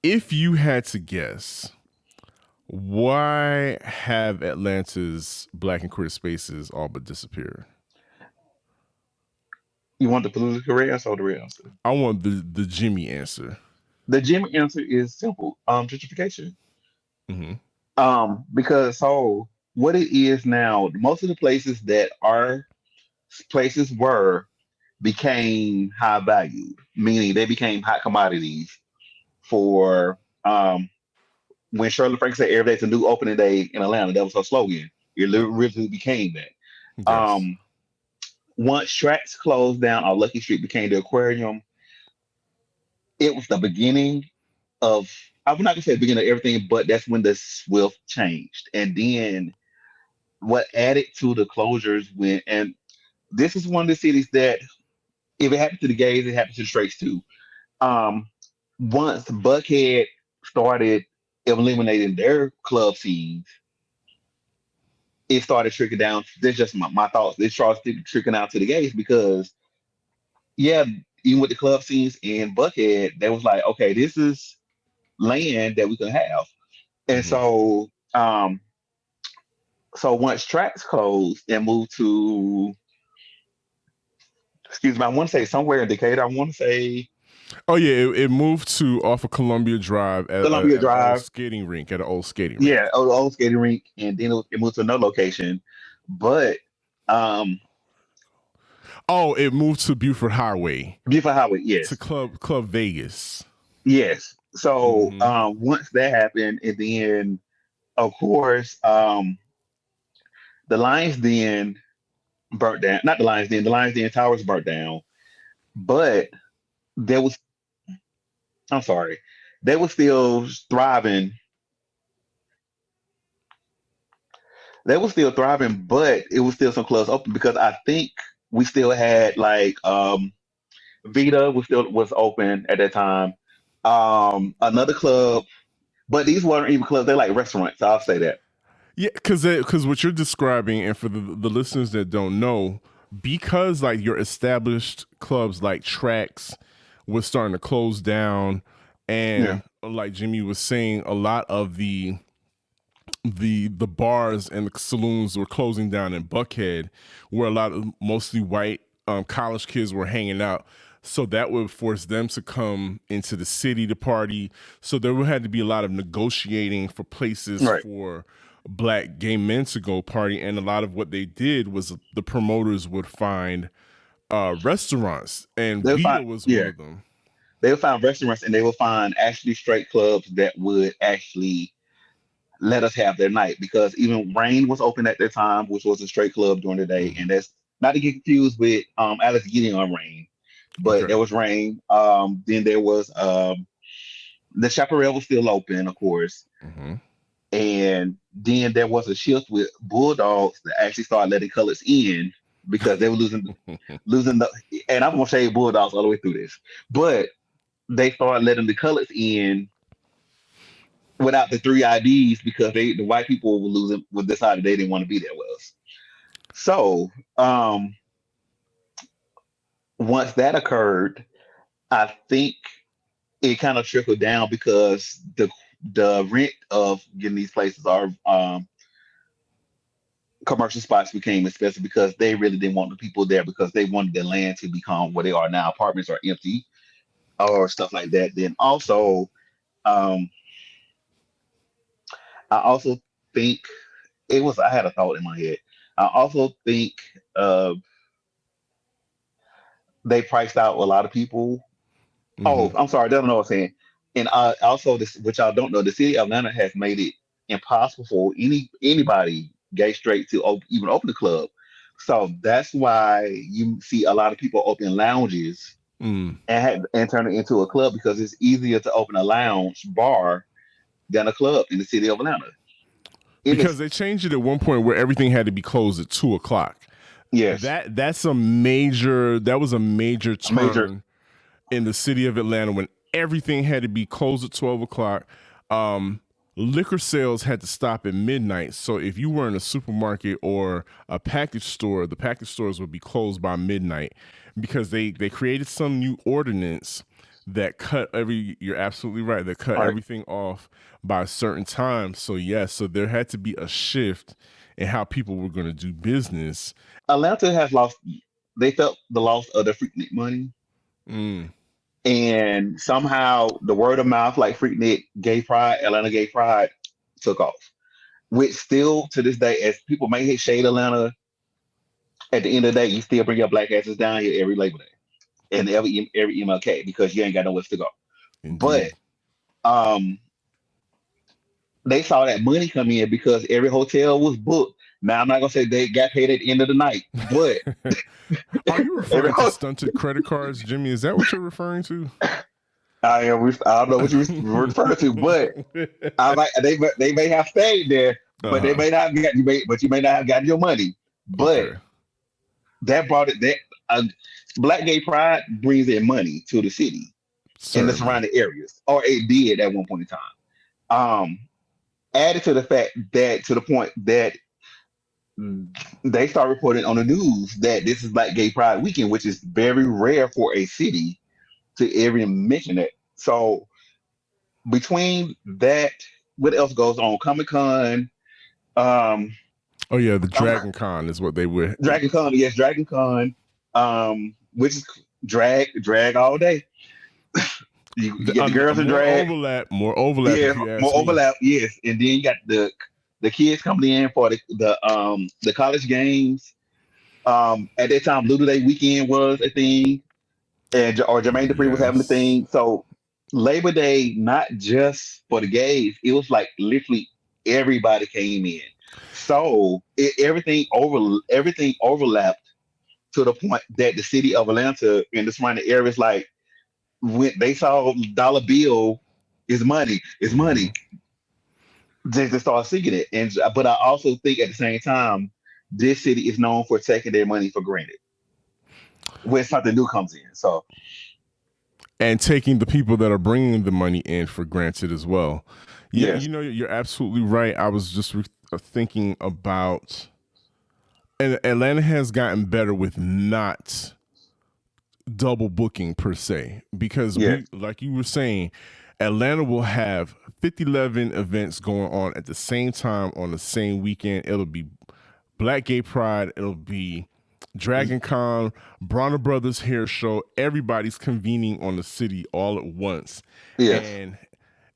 [SPEAKER 1] if you had to guess, why have Atlanta's black and queer spaces all but disappeared?
[SPEAKER 2] you want the political answer or the real answer?
[SPEAKER 1] I want the Jimmie answer.
[SPEAKER 2] The Jimmie answer is simple. Gentrification.
[SPEAKER 1] Hmm.
[SPEAKER 2] Because so what it is now, most of the places that are places were became high valued, meaning they became hot commodities for when Shirley Frank said every day's a new opening day in Atlanta, that was her slogan. It literally became that.
[SPEAKER 1] Yes.
[SPEAKER 2] Um, once tracks closed down, or Lucky Street became the aquarium, it was the beginning of, I'm not gonna say the beginning of everything, but that's when the swift changed. And then what added to the closures when, and this is one of the cities that if it happened to the gays, it happened to the straights too. Um, once Buckhead started eliminating their club scenes, it started trickling down. That's just my thoughts. It started trickling out to the gays because, yeah, even with the club scenes in Buckhead, they was like, okay, this is land that we can have. And
[SPEAKER 1] Hmm.
[SPEAKER 2] so once tracks closed and moved to, excuse me, I want to say somewhere in Decatur. I want to say
[SPEAKER 1] Oh yeah, it moved to off of Columbia Drive
[SPEAKER 2] Columbia
[SPEAKER 1] at an old
[SPEAKER 2] Drive.
[SPEAKER 1] skating rink. At an old skating
[SPEAKER 2] Yeah,
[SPEAKER 1] rink.
[SPEAKER 2] old skating rink, and then it moved to another location. But um,
[SPEAKER 1] Oh, it moved to Buford Highway,
[SPEAKER 2] Buford Highway,
[SPEAKER 1] to
[SPEAKER 2] yes,
[SPEAKER 1] Club Vegas.
[SPEAKER 2] yes. So
[SPEAKER 1] Hmm.
[SPEAKER 2] once that happened, and then of course the Lions Den burnt down. Not the Lions Den. The Lions Den towers burnt down. But there was, I'm sorry, they were still thriving. They were still thriving, but it was still some clubs open because I think we still had like Vita was open at that time. Another club, but these weren't even clubs. They're like restaurants. I'll say that.
[SPEAKER 1] Yeah, because what you're describing, and for the listeners that don't know, because like your established clubs like Tracks was starting to close down,
[SPEAKER 2] Yeah.
[SPEAKER 1] and like Jimmie was saying, a lot of the bars and the saloons were closing down in Buckhead, where a lot of mostly white college kids were hanging out. So that would force them to come into the city to party. So there would had to be a lot of negotiating for places
[SPEAKER 2] Right.
[SPEAKER 1] for black gay men to go party. And a lot of what they did was the promoters would find restaurants, and
[SPEAKER 2] They'll find
[SPEAKER 1] Vita was one
[SPEAKER 2] yeah.
[SPEAKER 1] of them.
[SPEAKER 2] They'll find restaurants and they will find actually straight clubs that would actually let us have their night because even Rain was open at that time, which was a straight club during the day,
[SPEAKER 1] Hmm.
[SPEAKER 2] and that's not to get confused with Alex getting on Rain, but
[SPEAKER 1] Okay.
[SPEAKER 2] there was Rain. Then there was the Chaparral was still open, of course,
[SPEAKER 1] Hmm.
[SPEAKER 2] and then there was a shift with Bulldogs that actually started letting colors in because they were losing the. And I'm gonna say Bulldogs all the way through this, but they started letting the colors in without the three IDs because the white people were losing would decided they didn't want to be there with us. So once that occurred, I think it kind of trickled down because the rent of getting these places are commercial spots became expensive because they really didn't want the people there because they wanted the land to become what they are now. Apartments are empty or stuff like that. Then also um, I also think it was. I had a thought in my head. I also think uh, they priced out a lot of people.
[SPEAKER 1] Mm-hmm.
[SPEAKER 2] Oh, I'm sorry, I don't know what I'm saying. And also, this, which y'all don't know, the city of Atlanta has made it impossible for anybody, gay, straight, to even open a club. So that's why you see a lot of people open lounges
[SPEAKER 1] Mm.
[SPEAKER 2] and turn it into a club, because it's easier to open a lounge bar than a club in the city of Atlanta. It
[SPEAKER 1] Because
[SPEAKER 2] is.
[SPEAKER 1] they changed it at one point where everything had to be closed at 2 o'clock.
[SPEAKER 2] Yes,
[SPEAKER 1] That was a major
[SPEAKER 2] a major.
[SPEAKER 1] turn in the city of Atlanta when everything had to be closed at 12 o'clock. Um, Liquor sales had to stop at midnight. So if you were in a supermarket or a package store, the package stores would be closed by midnight because they created some new ordinance that cut every. You're absolutely right. That cut
[SPEAKER 2] All right.
[SPEAKER 1] everything off by a certain time. So yes, so there had to be a shift in how people were going to do business.
[SPEAKER 2] Atlanta has lost. They felt the loss of the Freaknik money,
[SPEAKER 1] Mm.
[SPEAKER 2] and somehow the word of mouth, like Freaknik, Gay Pride, Atlanta Gay Pride, took off. Which still to this day, as people may hit shade Atlanta, at the end of the day, you still bring your black asses down here every Labor Day and every MLK, because you ain't got nowhere to go. But
[SPEAKER 1] Indeed.
[SPEAKER 2] um, they saw that money come in because every hotel was booked. Now I'm not gonna say they got paid at the end of the night, but
[SPEAKER 1] Are you
[SPEAKER 2] every
[SPEAKER 1] referring to
[SPEAKER 2] hotel.
[SPEAKER 1] stunted credit cards, Jimmy? Is that what you're referring to?
[SPEAKER 2] I don't know what you refer to, but they may have stayed there, but they
[SPEAKER 1] Uh-huh.
[SPEAKER 2] may not get you may but you may not have gotten your money. But
[SPEAKER 1] Okay.
[SPEAKER 2] that brought it that uh, Black Gay Pride brings in money to the city and the
[SPEAKER 1] Certainly.
[SPEAKER 2] surrounding areas, or it did at one point in time. Um, Added to the fact that, to the point that they start reporting on the news that this is Black Gay Pride weekend, which is very rare for a city to ever mention it. So between that, what else goes on? Comic Con, um,
[SPEAKER 1] Oh yeah, the
[SPEAKER 2] um,
[SPEAKER 1] Dragon Con is what they would.
[SPEAKER 2] Dragon Con, yes, Dragon Con, which is drag all day. You get the girls in drag,
[SPEAKER 1] More overlap,
[SPEAKER 2] yeah,
[SPEAKER 1] if you
[SPEAKER 2] more
[SPEAKER 1] ask me.
[SPEAKER 2] overlap, yes, and then you got the kids coming in for the college games. At that time, Little Day weekend was a thing, and or Jermaine Dupri was having a
[SPEAKER 1] Yes.
[SPEAKER 2] thing. So Labor Day, not just for the gays, it was like literally everybody came in. So everything overlapped to the point that the city of Atlanta and the surrounding areas, like when they saw dollar bill is
[SPEAKER 1] Hmm.
[SPEAKER 2] money, they just start seeing it. And but I also think at the same time, this city is known for taking their money for granted when something new comes in. So
[SPEAKER 1] And taking the people that are bringing the money in for granted as well. Yeah,
[SPEAKER 2] yes,
[SPEAKER 1] you're absolutely right. I was just thinking about, and Atlanta has gotten better with not double booking per se because
[SPEAKER 2] yes,
[SPEAKER 1] like you were saying, Atlanta will have 50-11 events going on at the same time on the same weekend. It'll be Black Gay Pride, it'll be Dragon Con, Bronner Brothers Hair Show. Everybody's convening on the city all at once,
[SPEAKER 2] yes,
[SPEAKER 1] and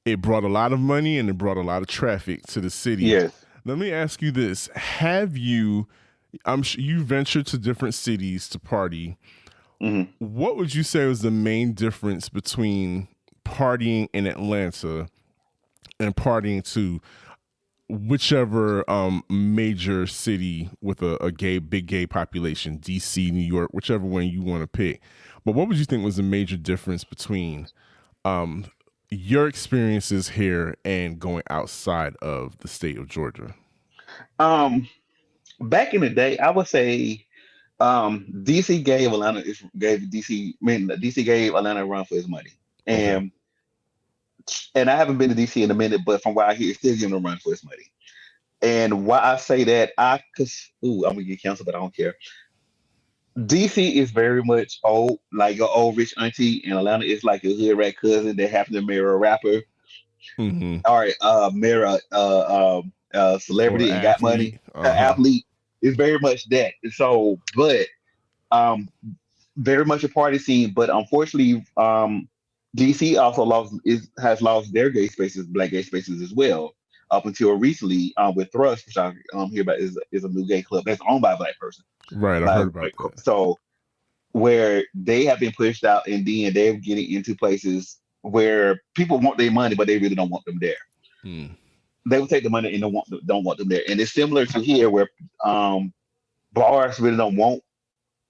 [SPEAKER 1] it brought a lot of money and it brought a lot of traffic to the city.
[SPEAKER 2] yes.
[SPEAKER 1] Let me ask you this: have you? I'm sure you ventured to different cities to party.
[SPEAKER 2] Hmm.
[SPEAKER 1] What would you say was the main difference between partying in Atlanta and partying to whichever major city with a big gay population, DC, New York, whichever one you want to pick? But what would you think was the major difference between um, your experiences here and going outside of the state of Georgia?
[SPEAKER 2] Um, Back in the day, I would say DC gave DC. I mean, DC gave Atlanta a run for his money,
[SPEAKER 1] Okay.
[SPEAKER 2] and I haven't been to DC in a minute, but from what I hear, it's still giving him a run for his money. And why I say that, cause ooh, I'm gonna get canceled, but I don't care. DC is very much old, like your old rich auntie, and Atlanta is like your hood rat cousin that happened to marry a rapper,
[SPEAKER 1] Mm-hmm.
[SPEAKER 2] all right, marry a
[SPEAKER 1] Or
[SPEAKER 2] celebrity and got
[SPEAKER 1] athlete.
[SPEAKER 2] money.
[SPEAKER 1] Uh-huh.
[SPEAKER 2] Athlete is very much that. So, but um, very much a party scene. But unfortunately, DC also has lost their gay spaces, black gay spaces as well. up until recently with Thrust, which I hear about is a new gay club that's owned by a black person.
[SPEAKER 1] Right. I heard about that.
[SPEAKER 2] So where they have been pushed out, and then they're getting into places where people want their money, but they really don't want them there.
[SPEAKER 1] Mm.
[SPEAKER 2] They will take the money and don't want them there. And it's similar to here where um, bars really don't want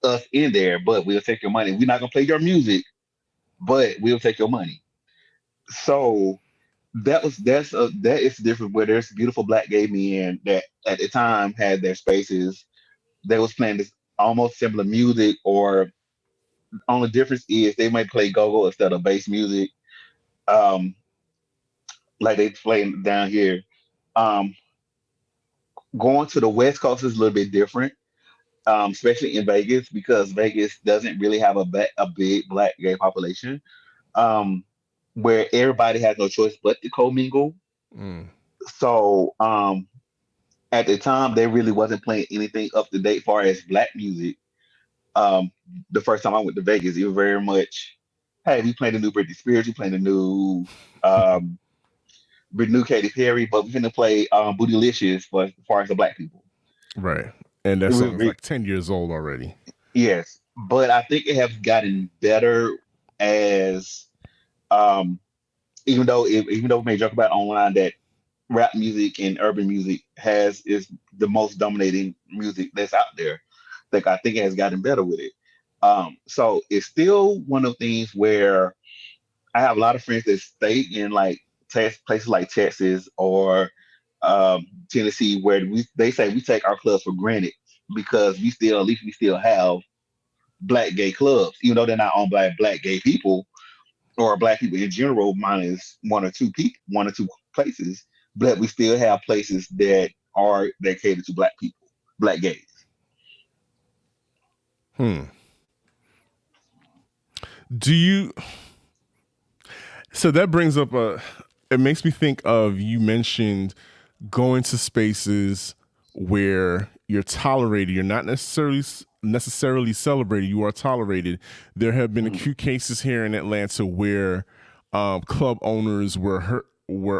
[SPEAKER 2] us in there, but we'll take your money. We're not gonna play your music, but we'll take your money. So that is different. Where there's beautiful black gay men that at the time had their spaces. They was playing this almost similar music, or only difference is they might play go-go instead of bass music, um, like they play down here. Um, Going to the West Coast is a little bit different, especially in Vegas because Vegas doesn't really have a big black gay population, um, where everybody has no choice but to commingle.
[SPEAKER 1] Mm.
[SPEAKER 2] So at the time, they really wasn't playing anything up to date far as black music. Um, the first time I went to Vegas, it was very much, hey, we playing the new Britney Spears, we playing um, the new Katy Perry, but we're gonna play Bootylicious for as far as the black people.
[SPEAKER 1] Right. And that
[SPEAKER 2] It was,
[SPEAKER 1] song's like 10 years old already.
[SPEAKER 2] yes, but I think it has gotten better as um, even though we may joke about online that rap music and urban music has is the most dominating music that's out there. Like I think it has gotten better with it. So it's still one of the things where I have a lot of friends that stay in like places like Texas or Tennessee, where they say we take our clubs for granted because we still at least we still have black gay clubs, even though they're not owned by black gay people or black people in general, minus one or two places, but we still have places that cater to black people, black gays.
[SPEAKER 1] Hmm. Do you So that brings up it makes me think of, you mentioned going to spaces where you're tolerated, you're not necessarily celebrated, you are tolerated. There have been a
[SPEAKER 2] Mm,
[SPEAKER 1] few cases here in Atlanta where club owners were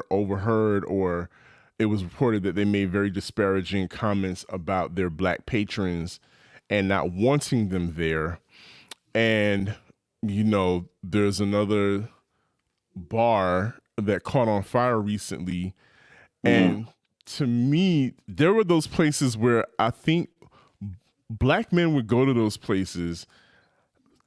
[SPEAKER 1] overheard, or it was reported that they made very disparaging comments about their black patrons and not wanting them there. And there's another bar that caught on fire recently.
[SPEAKER 2] mm,
[SPEAKER 1] And to me, there were those places where I think black men would go to those places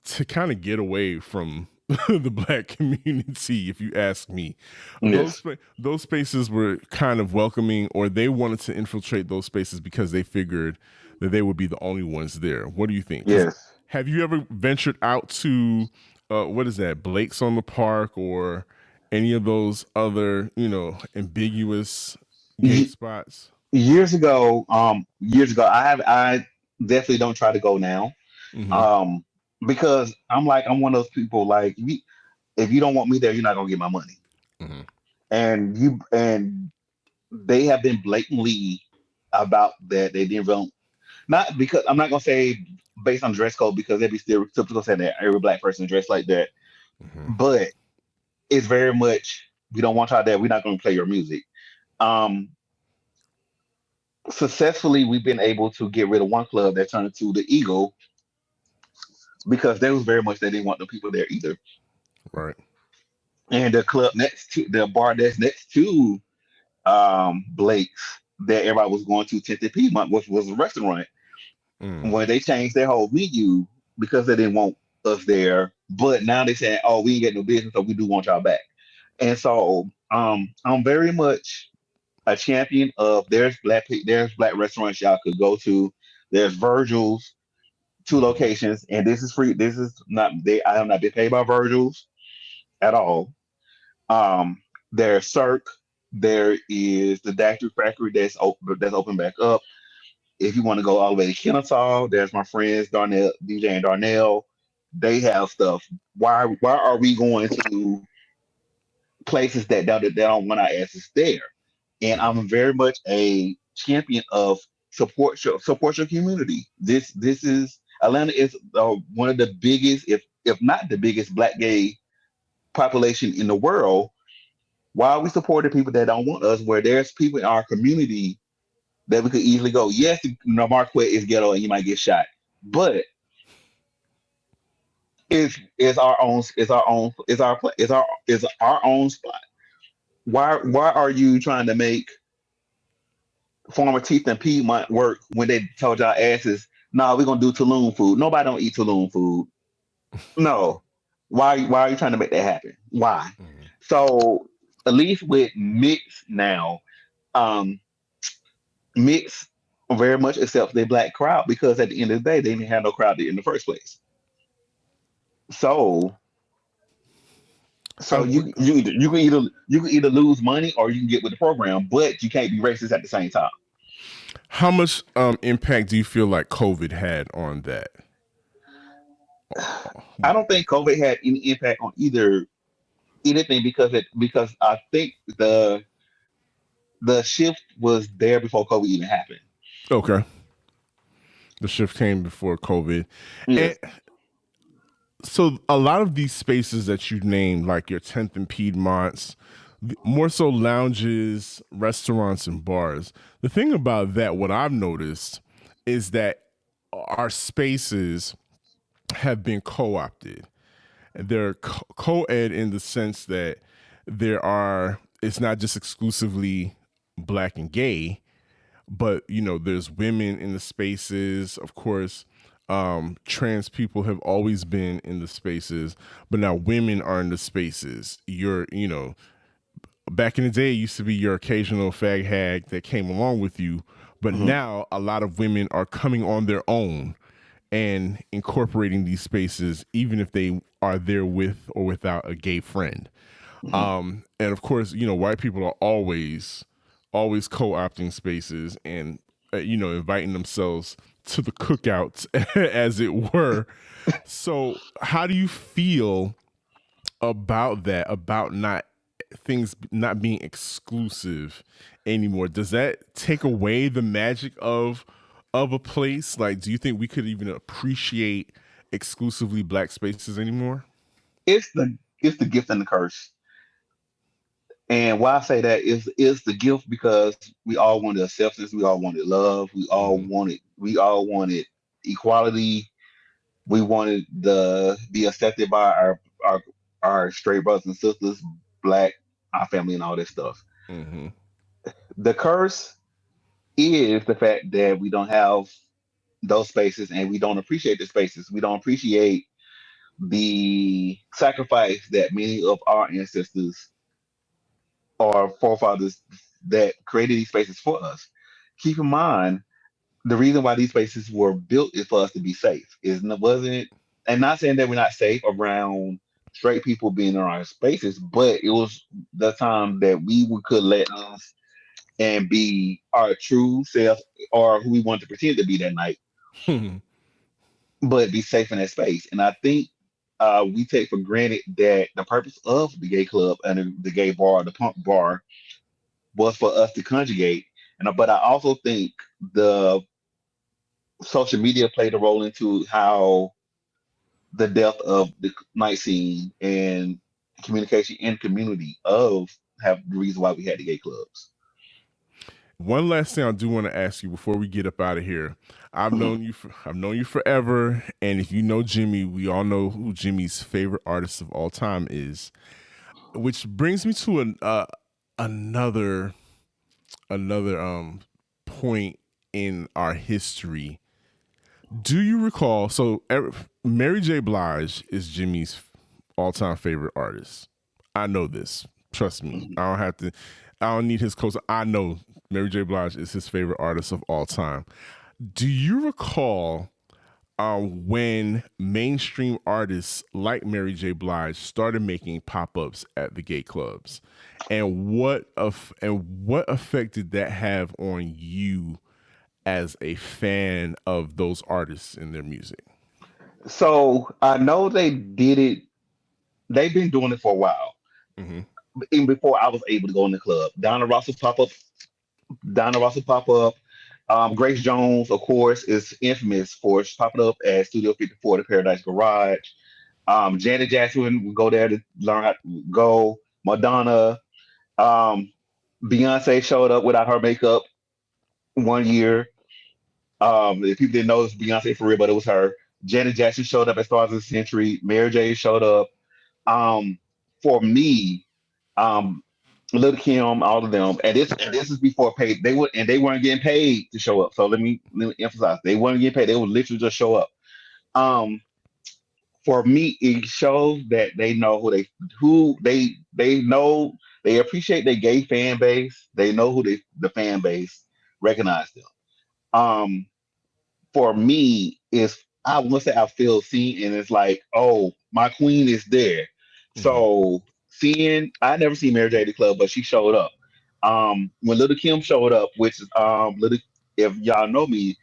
[SPEAKER 1] to kind of get away from the black community, if you ask me.
[SPEAKER 2] yes,
[SPEAKER 1] Those spaces were kind of welcoming, or they wanted to infiltrate those spaces because they figured that they would be the only ones there. What do you think? Because
[SPEAKER 2] yes.
[SPEAKER 1] have you ever ventured out to what is that, Blake's on the Park, or any of those other ambiguous gay
[SPEAKER 2] Ye-
[SPEAKER 1] spots?
[SPEAKER 2] years ago, I definitely don't try to go now,
[SPEAKER 1] Mm-hmm.
[SPEAKER 2] um, because I'm one of those people like if you don't want me there, you're not gonna get my money,
[SPEAKER 1] Mm-hmm.
[SPEAKER 2] and they have been blatantly about that. They didn't really, not because I'm not gonna say based on dress code because they'd be still typical saying that every black person dressed like that,
[SPEAKER 1] Mm-hmm.
[SPEAKER 2] but it's very much we don't want y'all there. We're not gonna play your music. Um, Successfully, we've been able to get rid of one club that turned into the Eagle because they was very much they didn't want the people there either.
[SPEAKER 1] Right.
[SPEAKER 2] And the bar that's next to Blake's that everybody was going to, Tinted Piedmont, which was a restaurant,
[SPEAKER 1] Mm.
[SPEAKER 2] when they changed their whole menu because they didn't want us there. But now they saying, "Oh, we ain't get no business, so we do want y'all back." And so, I'm very much a champion of there's black restaurants y'all could go to. There's Virgil's, two
[SPEAKER 1] Mm-hmm.
[SPEAKER 2] locations, and this is free. This is not they. I have not been paid by Virgil's at all. Um, there's Cirque. There is the Daiquiri Factory that's open back up. If you want to go all the way to Kennesaw, there's my friends Darnell, DJ and Darnell. They have stuff. Why are we going to places that don't want our asses there? And
[SPEAKER 1] Mm-hmm.
[SPEAKER 2] I'm very much a champion of support your community. This is Atlanta is one of the biggest, if not the biggest, black gay population in the world. Why are we supporting people that don't want us? Where there's people in our community that we could easily go. Yes, Marquette is ghetto and you might get shot, but it's our own. It's our own. It's our place. It's our own spot. Why are you trying to make former Teeth and Piedmont work when they told y'all asses, no, we're gonna do Tulum food. Nobody don't eat Tulum food. No. Why are you trying to make that happen? Why?
[SPEAKER 1] Mhm.
[SPEAKER 2] So at least with Mix now, um, Mix very much accepts their black crowd because at the end of the day, they didn't have no crowd in the first place. So
[SPEAKER 1] I
[SPEAKER 2] so
[SPEAKER 1] would.
[SPEAKER 2] you can either lose money or you can get with the program, but you can't be racist at the same time.
[SPEAKER 1] How much impact do you feel like COVID had on that?
[SPEAKER 2] I don't think COVID had any impact on either anything because I think the shift was there before COVID even happened.
[SPEAKER 1] Okay, the shift came before COVID, and
[SPEAKER 2] Yes.
[SPEAKER 1] so a lot of these spaces that you named, like your 10th and Piedmonts, more so lounges, restaurants, and bars. The thing about that, what I've noticed, is that our spaces have been co-opted. They're co-ed in the sense that there are. It's not just exclusively black and gay, but there's women in the spaces, of course. Trans people have always been in the spaces, but now women are in the spaces. Back in the day, it used to be your occasional fag hag that came along with you, but
[SPEAKER 2] Hmm.
[SPEAKER 1] now a lot of women are coming on their own and incorporating these spaces, even if they are there with or without a gay friend.
[SPEAKER 2] Hmm.
[SPEAKER 1] And of course, white people are always co-opting spaces and inviting themselves to the cookouts, as it were. So, how do you feel about that? About not things not being exclusive anymore? Does that take away the magic of a place? Like, do you think we could even appreciate exclusively black spaces anymore?
[SPEAKER 2] It's the gift and the curse. And why I say that is the gift because we all wanted acceptance, we all wanted love,
[SPEAKER 1] Mm-hmm.
[SPEAKER 2] we all wanted equality, we wanted the be accepted by our straight brothers and sisters, black, our family, and all that stuff.
[SPEAKER 1] Mm-hmm.
[SPEAKER 2] The curse is the fact that we don't have those spaces and we don't appreciate the spaces. We don't appreciate the sacrifice that many of our ancestors or forefathers that created these spaces for us. Keep in mind, the reason why these spaces were built is for us to be safe. Wasn't, and not saying that we're not safe around straight people being in our spaces, but it was the time that could let us and be our true self or who we want to pretend to be that night, but be safe in that space. And I think we take for granted that the purpose of the gay club and the gay bar, the punk bar, was for us to conjugate. But I also think the social media played a role into how the death of the night scene and communication and community of have the reason why we had the gay clubs.
[SPEAKER 1] One last thing I do want to ask you before we get up out of here.
[SPEAKER 2] Mhm.
[SPEAKER 1] I've known you forever, and if you know Jimmie, we all know who Jimmie's favorite artist of all time is. Which brings me to another another point in our history. Do you recall? So, Mary J. Blige is Jimmie's all-time favorite artist. I know this. Trust me.
[SPEAKER 2] Mhm.
[SPEAKER 1] I don't have to. I don't need his co. I know Mary J. Blige is his favorite artist of all time. Do you recall when mainstream artists like Mary J. Blige started making pop-ups at the gay clubs, and what effect did that have on you as a fan of those artists and their music?
[SPEAKER 2] So I know they did it. They've been doing it for a while,
[SPEAKER 1] Hmm.
[SPEAKER 2] even before I was able to go in the club. Donna Ross will pop up. Grace Jones, of course, is infamous for popping up at Studio 54, the Paradise Garage. Janet Jackson would go there to learn how to go. Madonna. Um, Beyonce showed up without her makeup one year. If people didn't know it was Beyonce for real, but it was her. Janet Jackson showed up at Stars of the Century. Mary J showed up. Um, for me, um, Lil Kim, all of them, and this is before paid. They weren't getting paid to show up. So let me emphasize, they weren't getting paid. They would literally just show up. Um, for me, it shows that they know who they know. They appreciate their gay fan base. They know who the fan base recognize them. Um, for me, is I want to say I feel seen, and it's like, oh, my queen is there.
[SPEAKER 1] Mm-hmm.
[SPEAKER 2] So seeing, I never seen Mary J at the club, but she showed up. When Little Kim showed up, which is Little, if y'all know me,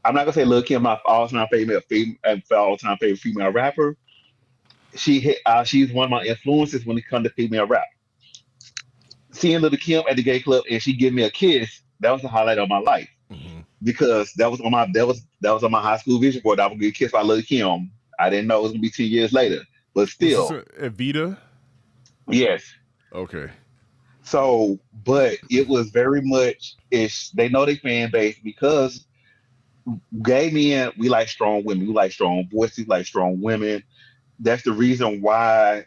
[SPEAKER 2] I'm not gonna say Little Kim my all time favorite female rapper. She's one of my influences when it comes to female rap. Seeing Little Kim at the gay club and she give me a kiss, that was the highlight of my life
[SPEAKER 1] Mm-hmm.
[SPEAKER 2] because that was on my high school vision board. I would get kissed by Little Kim. I didn't know it was gonna be 10 years later, but
[SPEAKER 1] Was this
[SPEAKER 2] still,
[SPEAKER 1] at Vita?
[SPEAKER 2] yes.
[SPEAKER 1] Okay.
[SPEAKER 2] So, but it was very much it's they know their fan base because gay men we like strong women, we like strong voices, we like strong women. That's the reason why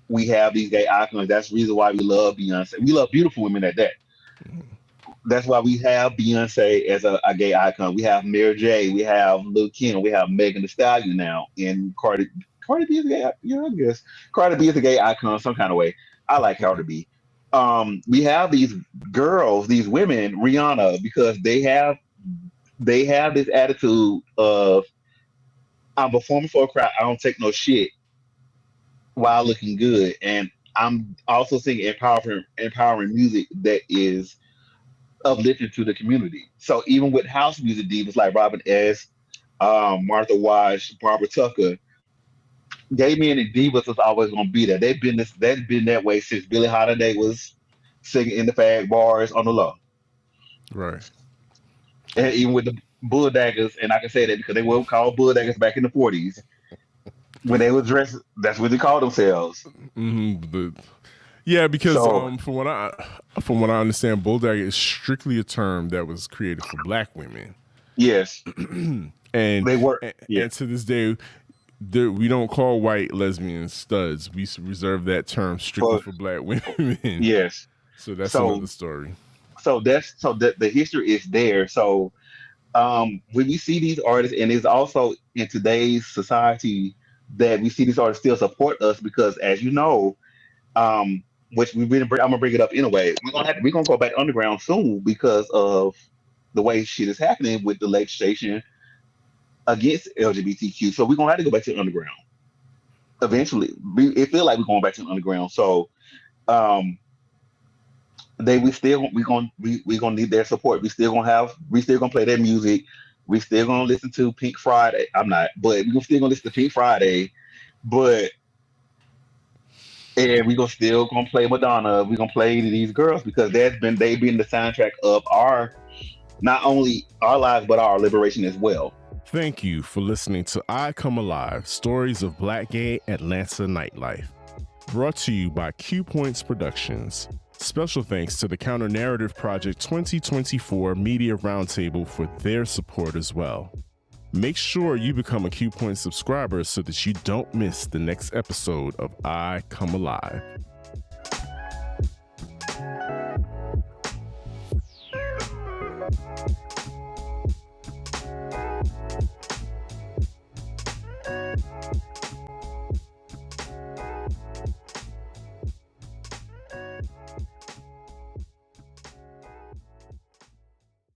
[SPEAKER 2] we have these gay icons. That's the reason why we love Beyonce. We love beautiful women at that.
[SPEAKER 1] Mm-hmm.
[SPEAKER 2] That's why we have Beyonce as a gay icon. We have Mary J. We have Lil Kim. We have Megan Thee Stallion now. And Cardi B is a gay. Yeah, I guess Cardi B is a gay icon some kind of way. I like Cardi B. We have these girls, these women, Rihanna, because they have this attitude of I'm performing for a crowd. I don't take no shit while looking good, and I'm also singing empowering music that is uplifting to the community. So even with house music divas like Robin S., Martha Wash, Barbara Tucker, gay men and divas is always going to be there. They've been that way since Billie Holiday was singing in the fag bars on the low,
[SPEAKER 1] Right.
[SPEAKER 2] and even with the bulldaggers. And I can say that because they were called bulldaggers back in the 40s when they were dressed. That's what they called themselves.
[SPEAKER 1] Mm-hmm. Yeah, because
[SPEAKER 2] So
[SPEAKER 1] from what I understand, bulldog is strictly a term that was created for black women,
[SPEAKER 2] yes,
[SPEAKER 1] and
[SPEAKER 2] they were.
[SPEAKER 1] and,
[SPEAKER 2] Yeah,
[SPEAKER 1] and to this day, we don't call white lesbians studs. We reserve that term strictly
[SPEAKER 2] for
[SPEAKER 1] for black women.
[SPEAKER 2] yes.
[SPEAKER 1] So that's
[SPEAKER 2] So
[SPEAKER 1] another story.
[SPEAKER 2] the history is there. So when we see these artists, and it's also in today's society that we see these artists still support us because, as you know, um, which I'm gonna bring it up anyway. We're gonna go back underground soon because of the way shit is happening with the legislation against LGBTQ. So we're gonna have to go back to the underground eventually. It feel like we're going back to the underground. So um, we gonna need their support. We still gonna play their music. We still gonna listen to Pink Friday. I'm not, but we still gonna listen to Pink Friday. But and we gonna still gonna play Madonna. We gonna play these girls because they've been the soundtrack of our not only our lives but our liberation as well.
[SPEAKER 1] Thank you for listening to I Come Alive, Stories of Black Gay Atlanta Nightlife. Brought to you by Q Points Productions. Special thanks to the Counter Narrative Project 2024 Media Roundtable for their support as well. Make sure you become a Q Point subscriber so that you don't miss the next episode of I Come Alive.